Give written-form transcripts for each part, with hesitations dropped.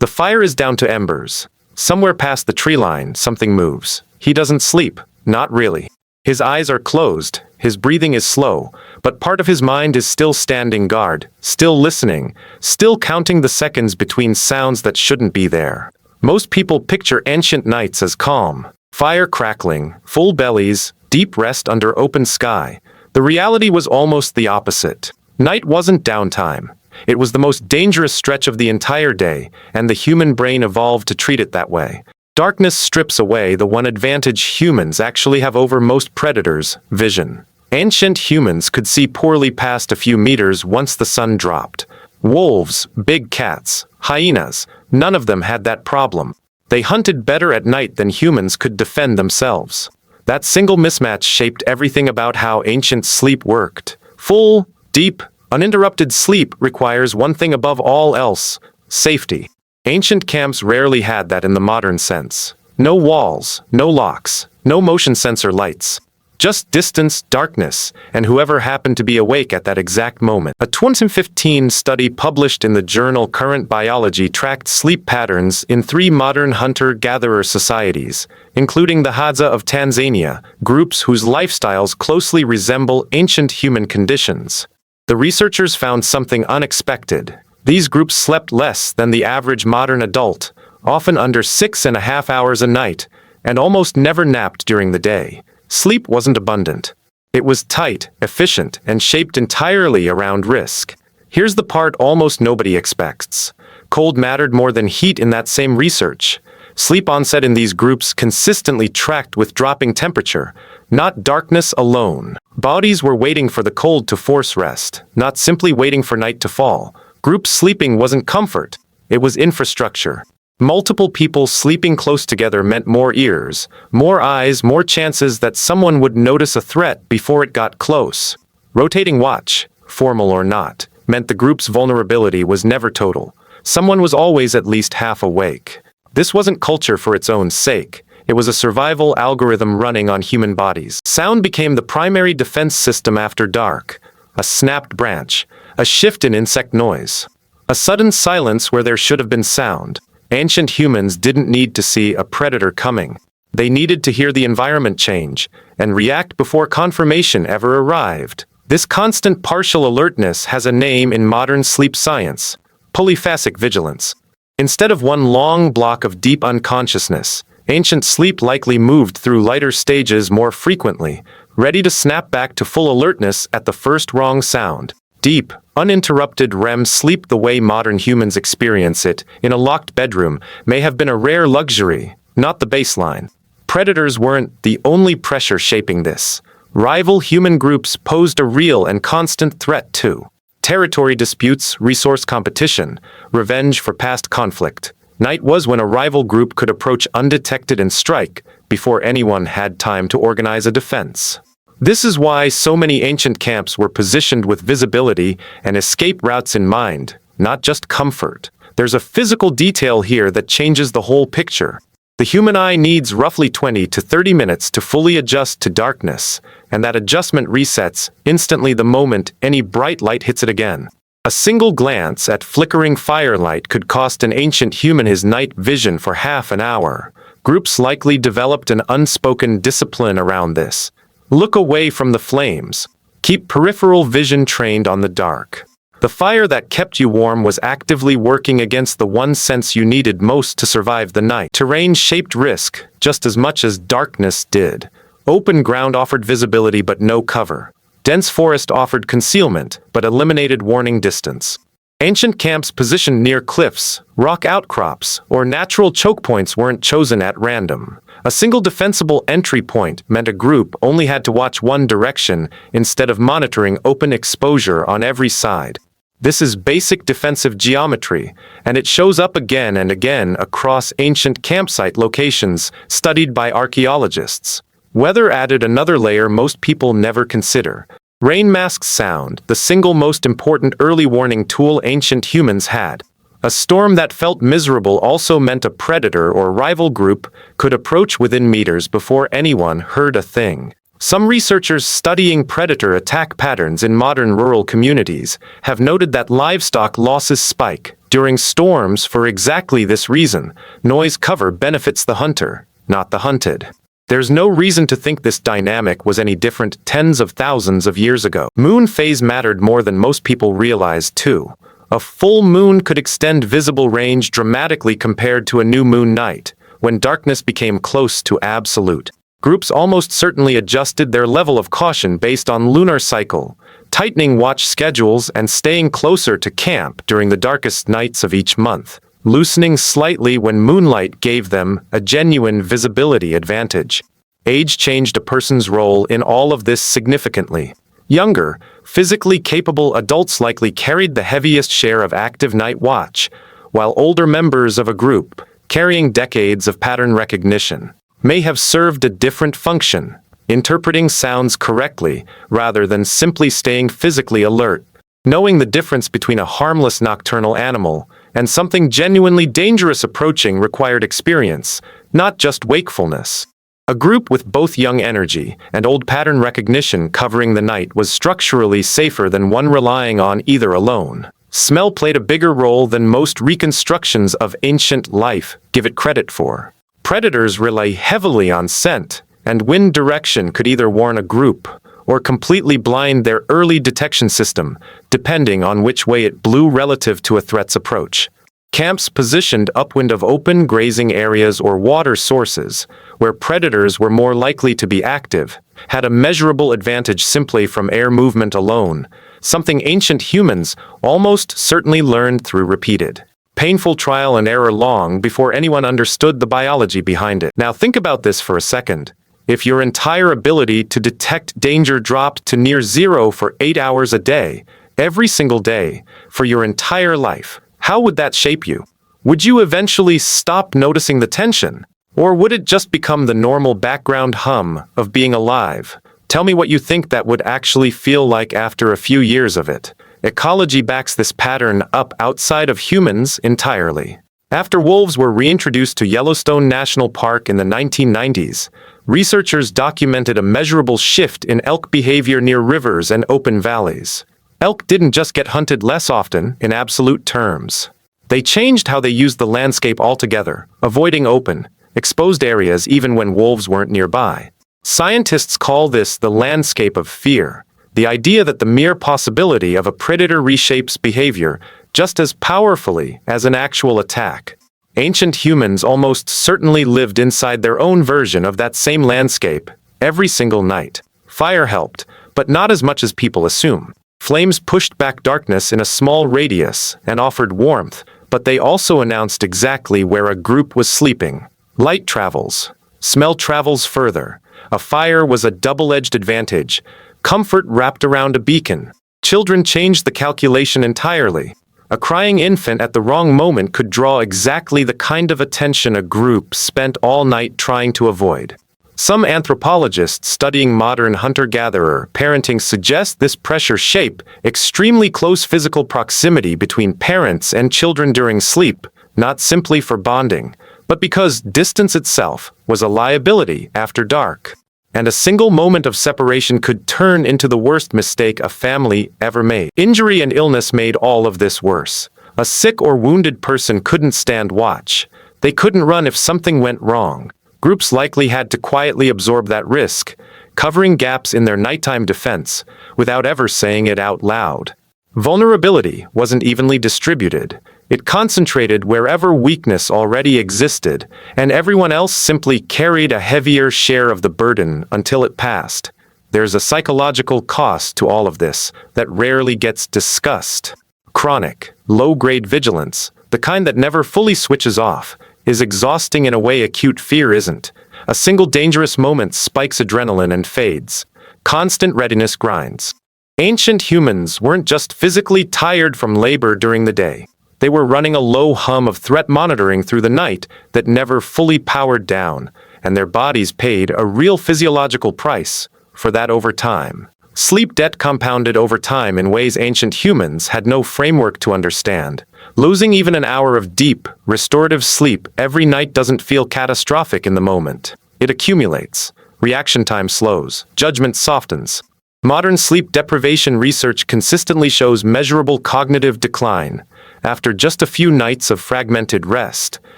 The fire is down to embers. Somewhere past the tree line, something moves. He doesn't sleep. Not really. His eyes are closed, his breathing is slow, but part of his mind is still standing guard, still listening, still counting the seconds between sounds that shouldn't be there. Most people picture ancient nights as calm. Fire crackling, full bellies, deep rest under open sky. The reality was almost the opposite. Night wasn't downtime. It was the most dangerous stretch of the entire day, and the human brain evolved to treat it that way. Darkness strips away the one advantage humans actually have over most predators: vision. Ancient humans could see poorly past a few meters once the sun dropped. Wolves, big cats, hyenas, none of them had that problem. They hunted better at night than humans could defend themselves. That single mismatch shaped everything about how ancient sleep worked. Full, deep, uninterrupted sleep requires one thing above all else: safety. Ancient camps rarely had that in the modern sense. No walls, no locks, no motion sensor lights. Just distance, darkness, and whoever happened to be awake at that exact moment. A 2015 study published in the journal Current Biology tracked sleep patterns in 3 modern hunter-gatherer societies, including the Hadza of Tanzania, groups whose lifestyles closely resemble ancient human conditions. The researchers found something unexpected. These groups slept less than the average modern adult, often under 6.5 hours a night, and almost never napped during the day. Sleep wasn't abundant. It was tight, efficient, and shaped entirely around risk. Here's the part almost nobody expects. Cold mattered more than heat in that same research. Sleep onset in these groups consistently tracked with dropping temperature, not darkness alone. Bodies were waiting for the cold to force rest, not simply waiting for night to fall. Group sleeping wasn't comfort, it was infrastructure. Multiple people sleeping close together meant more ears, more eyes, more chances that someone would notice a threat before it got close. Rotating watch, formal or not, meant the group's vulnerability was never total. Someone was always at least half awake. This wasn't culture for its own sake. It was a survival algorithm running on human bodies. Sound became the primary defense system after dark. A snapped branch, a shift in insect noise, a sudden silence where there should have been sound. Ancient humans didn't need to see a predator coming. They needed to hear the environment change and react before confirmation ever arrived. This constant partial alertness has a name in modern sleep science: polyphasic vigilance. Instead of one long block of deep unconsciousness, ancient sleep likely moved through lighter stages more frequently, ready to snap back to full alertness at the first wrong sound. Deep, uninterrupted REM sleep, the way modern humans experience it in a locked bedroom, may have been a rare luxury, not the baseline. Predators weren't the only pressure shaping this. Rival human groups posed a real and constant threat too. Territory disputes, resource competition, revenge for past conflict. Night was when a rival group could approach undetected and strike before anyone had time to organize a defense. This is why so many ancient camps were positioned with visibility and escape routes in mind, not just comfort. There's a physical detail here that changes the whole picture. The human eye needs roughly 20 to 30 minutes to fully adjust to darkness, and that adjustment resets instantly the moment any bright light hits it again. A single glance at flickering firelight could cost an ancient human his night vision for half an hour. Groups likely developed an unspoken discipline around this. Look away from the flames. Keep peripheral vision trained on the dark. The fire that kept you warm was actively working against the one sense you needed most to survive the night. Terrain shaped risk just as much as darkness did. Open ground offered visibility but no cover. Dense forest offered concealment but eliminated warning distance. Ancient camps positioned near cliffs, rock outcrops, or natural choke points weren't chosen at random. A single defensible entry point meant a group only had to watch one direction instead of monitoring open exposure on every side. This is basic defensive geometry, and it shows up again and again across ancient campsite locations studied by archaeologists. Weather added another layer most people never consider. Rain masks sound, the single most important early warning tool ancient humans had. A storm that felt miserable also meant a predator or rival group could approach within meters before anyone heard a thing. Some researchers studying predator attack patterns in modern rural communities have noted that livestock losses spike During storms, for exactly this reason, noise cover benefits the hunter, not the hunted. There's no reason to think this dynamic was any different tens of thousands of years ago. Moon phase mattered more than most people realized, too. A full moon could extend visible range dramatically compared to a new moon night, when darkness became close to absolute. Groups almost certainly adjusted their level of caution based on lunar cycle, tightening watch schedules and staying closer to camp during the darkest nights of each month, loosening slightly when moonlight gave them a genuine visibility advantage. Age changed a person's role in all of this significantly. Younger, physically capable adults likely carried the heaviest share of active night watch, while older members of a group, carrying decades of pattern recognition, may have served a different function, interpreting sounds correctly rather than simply staying physically alert. Knowing the difference between a harmless nocturnal animal and something genuinely dangerous approaching required experience, not just wakefulness. A group with both young energy and old pattern recognition covering the night was structurally safer than one relying on either alone. Smell played a bigger role than most reconstructions of ancient life give it credit for. Predators rely heavily on scent, and wind direction could either warn a group or completely blind their early detection system, depending on which way it blew relative to a threat's approach. Camps positioned upwind of open grazing areas or water sources, where predators were more likely to be active, had a measurable advantage simply from air movement alone, something ancient humans almost certainly learned through repeated, painful trial and error long before anyone understood the biology behind it. Now think about this for a second. If your entire ability to detect danger dropped to near zero for 8 hours a day, every single day, for your entire life, how would that shape you? Would you eventually stop noticing the tension? Or would it just become the normal background hum of being alive? Tell me what you think that would actually feel like after a few years of it. Ecology backs this pattern up outside of humans entirely. After wolves were reintroduced to Yellowstone National Park in the 1990s, researchers documented a measurable shift in elk behavior near rivers and open valleys. Elk didn't just get hunted less often in absolute terms. They changed how they used the landscape altogether, avoiding open, exposed areas even when wolves weren't nearby. Scientists call this the landscape of fear, the idea that the mere possibility of a predator reshapes behavior just as powerfully as an actual attack. Ancient humans almost certainly lived inside their own version of that same landscape every single night. Fire helped, but not as much as people assume. Flames pushed back darkness in a small radius and offered warmth, but they also announced exactly where a group was sleeping. Light travels. Smell travels further. A fire was a double-edged advantage. Comfort wrapped around a beacon. Children changed the calculation entirely. A crying infant at the wrong moment could draw exactly the kind of attention a group spent all night trying to avoid. Some anthropologists studying modern hunter-gatherer parenting suggest this pressure shape extremely close physical proximity between parents and children during sleep, not simply for bonding, but because distance itself was a liability after dark. And a single moment of separation could turn into the worst mistake a family ever made. Injury and illness made all of this worse. A sick or wounded person couldn't stand watch. They couldn't run if something went wrong. Groups likely had to quietly absorb that risk, covering gaps in their nighttime defense without ever saying it out loud. Vulnerability wasn't evenly distributed. It concentrated wherever weakness already existed, and everyone else simply carried a heavier share of the burden until it passed. There's a psychological cost to all of this that rarely gets discussed. Chronic, low-grade vigilance, the kind that never fully switches off, is exhausting in a way acute fear isn't. A single dangerous moment spikes adrenaline and fades. Constant readiness grinds. Ancient humans weren't just physically tired from labor during the day. They were running a low hum of threat monitoring through the night that never fully powered down, and their bodies paid a real physiological price for that over time. Sleep debt compounded over time in ways ancient humans had no framework to understand. Losing even an hour of deep, restorative sleep every night doesn't feel catastrophic in the moment. It accumulates. Reaction time slows. Judgment softens. Modern sleep deprivation research consistently shows measurable cognitive decline. after just a few nights of fragmented rest,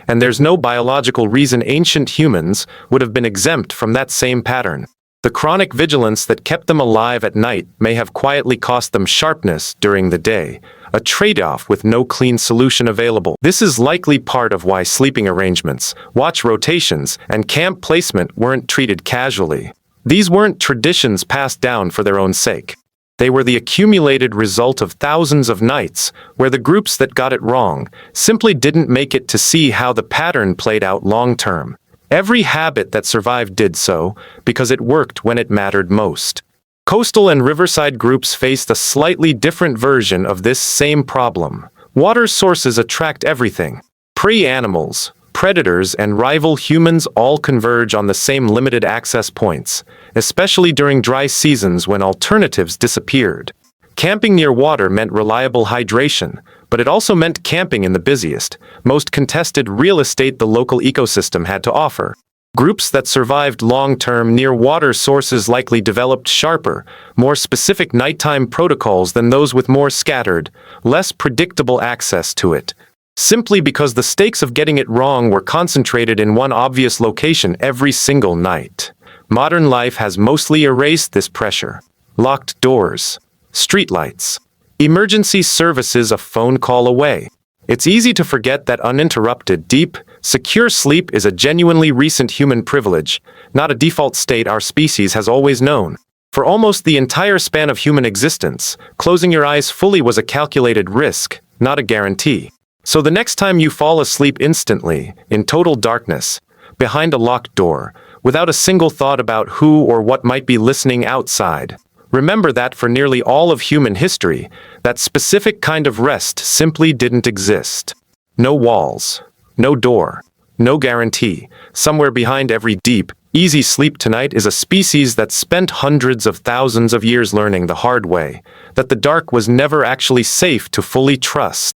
and there's no biological reason ancient humans would have been exempt from that same pattern. The chronic vigilance that kept them alive at night may have quietly cost them sharpness during the day, a trade-off with no clean solution available. This is likely part of why sleeping arrangements, watch rotations, and camp placement weren't treated casually. These weren't traditions passed down for their own sake. They were the accumulated result of thousands of nights where the groups that got it wrong simply didn't make it to see how the pattern played out long-term. Every habit that survived did so because it worked when it mattered most. Coastal and riverside groups faced a slightly different version of this same problem. Water sources attract everything. Prey animals, predators, and rival humans all converge on the same limited access points, especially during dry seasons when alternatives disappeared. Camping near water meant reliable hydration, but it also meant camping in the busiest, most contested real estate the local ecosystem had to offer. Groups that survived long-term near water sources likely developed sharper, more specific nighttime protocols than those with more scattered, less predictable access to it, simply because the stakes of getting it wrong were concentrated in one obvious location every single night. Modern life has mostly erased this pressure. Locked doors, streetlights, emergency services a phone call away. It's easy to forget that uninterrupted, deep, secure sleep is a genuinely recent human privilege, not a default state our species has always known. For almost the entire span of human existence, closing your eyes fully was a calculated risk, not a guarantee. So the next time you fall asleep instantly, in total darkness, behind a locked door, without a single thought about who or what might be listening outside, remember that for nearly all of human history, that specific kind of rest simply didn't exist. No walls, no door, no guarantee. Somewhere behind every deep, easy sleep tonight is a species that spent hundreds of thousands of years learning the hard way, that the dark was never actually safe to fully trust.